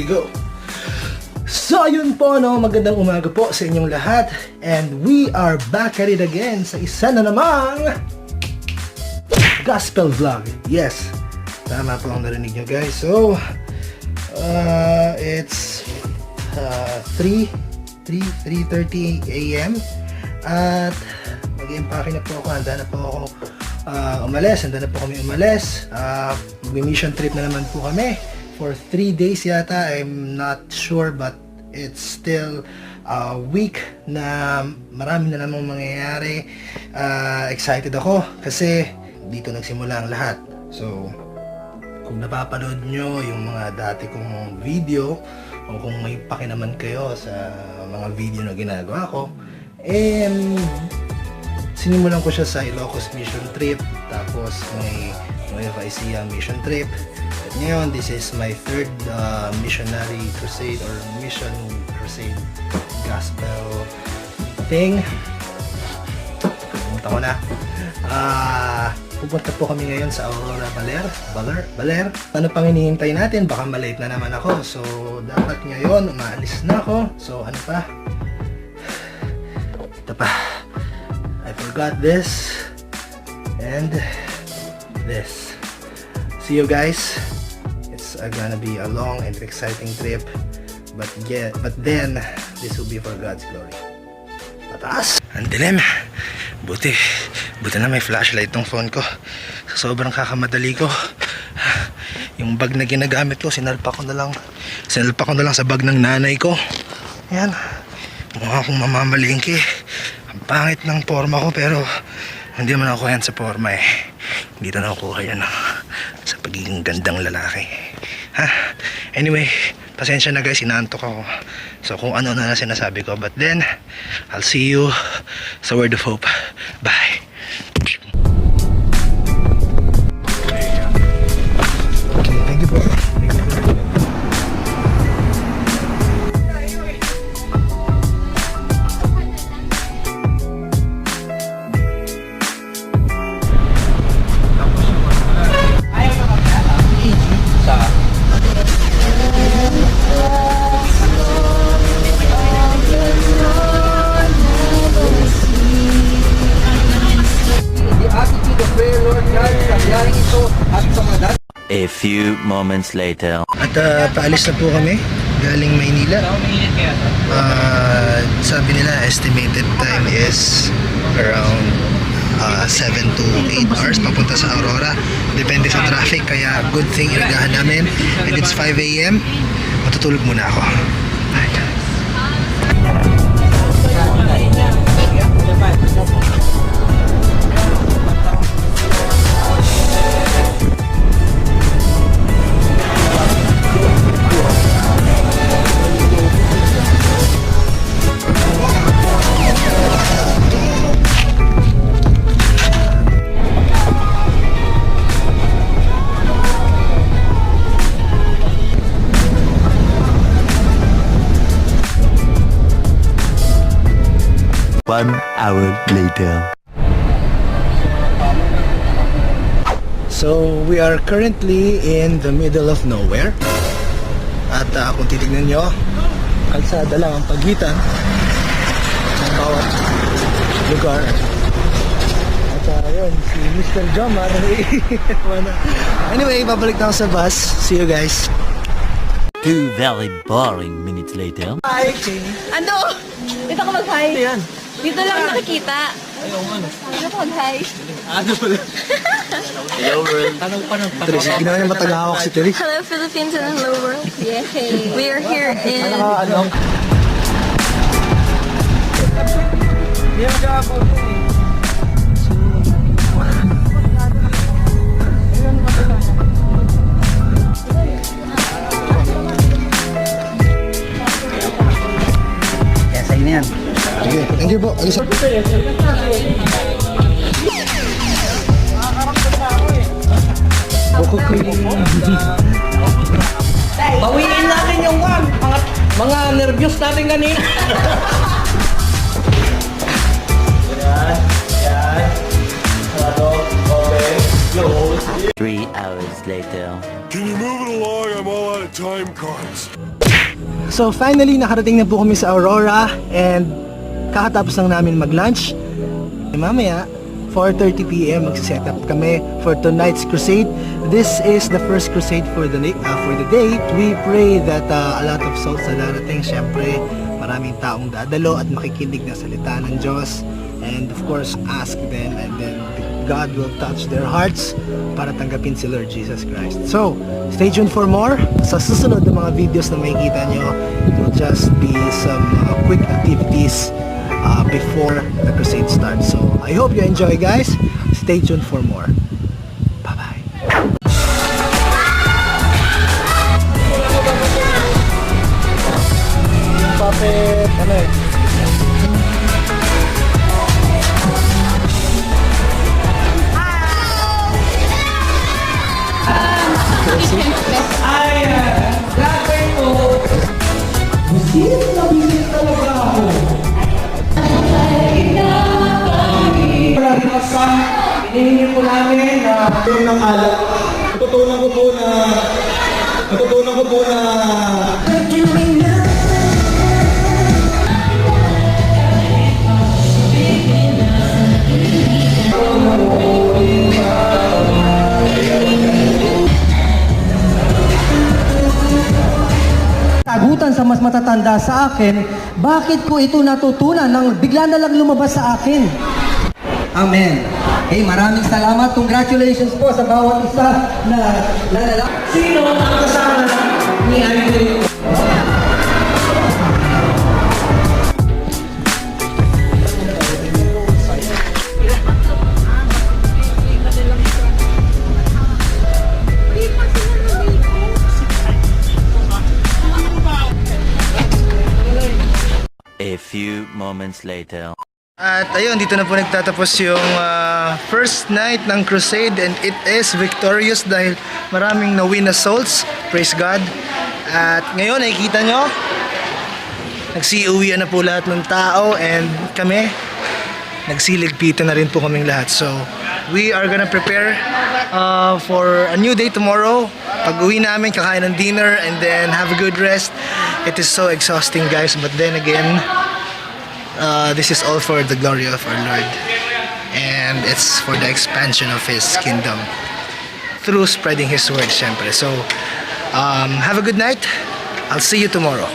go! So yun po, no, magandang umaga po sa inyong lahat. And we are back at it again sa isa na namang gospel vlog. Yes, tama po ang narinig nyo guys. So, it's 3:30 a.m. At mag-impake na po ako. Handa na po ako umalis. Handa na po kami umalis. Mag-mission trip na naman po kami. For 3 days yata, I'm not sure, but it's still a week na marami na namang mangyayari. Excited ako kasi dito nagsimula ang lahat. So, kung napapanood nyo yung mga dati kong video o kung may pakinaman kayo sa mga video na ginagawa ko, sinimulan ko siya sa Ilocos mission trip, tapos may Nueva Ecija mission trip. At ngayon, this is my third missionary crusade or mission crusade gospel thing. Pumunta ko na. Pupunta po kami ngayon sa Aurora, Baler. Ano pang hinihintay natin? Baka malate na naman ako. So, dapat ngayon, umaalis na ako. So, ano pa? Ito pa. I forgot this. And this. See you guys. It's gonna be a long and exciting trip. But then, this will be for God's glory. Pataas! Ang dilim. Buti na may flashlight tong phone ko. Sobrang kakamadali ko. Yung bag na ginagamit ko, sinalpa ko na lang sa bag ng nanay ko. Ayan. Mukha akong mamamalingki. Ang pangit ng forma ko, pero hindi man ako yan sa forma eh. Hindi na nakukuha yan sa pagiging gandang lalaki. Anyway, pasensya na guys, inaantok ako. So kung ano na sinasabi ko. But then, I'll see you sa Word of Hope. Bye! Okay, thank you po. A few moments later. At paalis na po kami galing Maynila. Sabi nila estimated time is around 7 to 8 hours papunta sa Aurora. Depende sa traffic, kaya good thing inagahan namin. And it's 5 a.m. Matutulog muna ako. Bye guys. One hour later. So we are currently in the middle of nowhere. At kung titignan nyo, kalsada lang ang pagitan ng bawat lugar. At yun, si Mr. Joma anyway, babalik na ako sa bus. See you guys. 2 very boring minutes later. Hi! Ano? Dito ka mag-hi. Ano yan? Dito lang nakikita. Ayaw nga no. Dito ka mag-hi. Ano pala? Hello world. Tanong pa ng Teres, ginawa niya matagahawak si Teres. Hello Philippines and hello world. Yay! We are here in... Ano? Hindi mo siya po eh. Yan. Sige, thank you po. Alis ako. Bawiin natin yung mga nervyos natin kanina. Yan. Open. Close. 3 hours later. Can you move it along? I'm all out of time cards. So finally, nakarating na po kami sa Aurora and kakatapos lang namin mag-lunch. Mamaya, 4:30 PM magsiset up kami for tonight's crusade. This is the first crusade for the day. We pray that a lot of souls na darating. Siyempre, maraming taong dadalo at makikinig ng salita ng Diyos. And of course, ask them and then God will touch their hearts para tanggapin si Lord Jesus Christ. So, stay tuned for more. Sa susunod na mga videos na makikita nyo, it will just be some quick activities before the crusade starts. So, I hope you enjoy, guys. Stay tuned for more. Bye-bye. Puppet, ano eh? Hinihingi po namin na ng alak. Natutunan ko po na Tagutan sa mas matatanda sa akin, bakit ko ito natutunan nang bigla na lang lumabas sa akin? Amen. Hey, maraming salamat. Congratulations po sa bawat isa na lalaki. sino ang kasama ni Andrew? A few moments later. At ayun, dito na po nagtatapos yung first night ng crusade and it is victorious dahil maraming na-win na souls. Praise God. At ngayon, nakikita nyo, nagsiuwian na po lahat ng tao and kami, nagsiligpitan na rin po kaming lahat. So, we are gonna prepare for a new day tomorrow. Pag uwi namin, kakain ng dinner and then have a good rest. It is so exhausting, guys, but then again, this is all for the glory of our Lord and it's for the expansion of His kingdom through spreading His word, syempre. So have a good night. I'll see you tomorrow.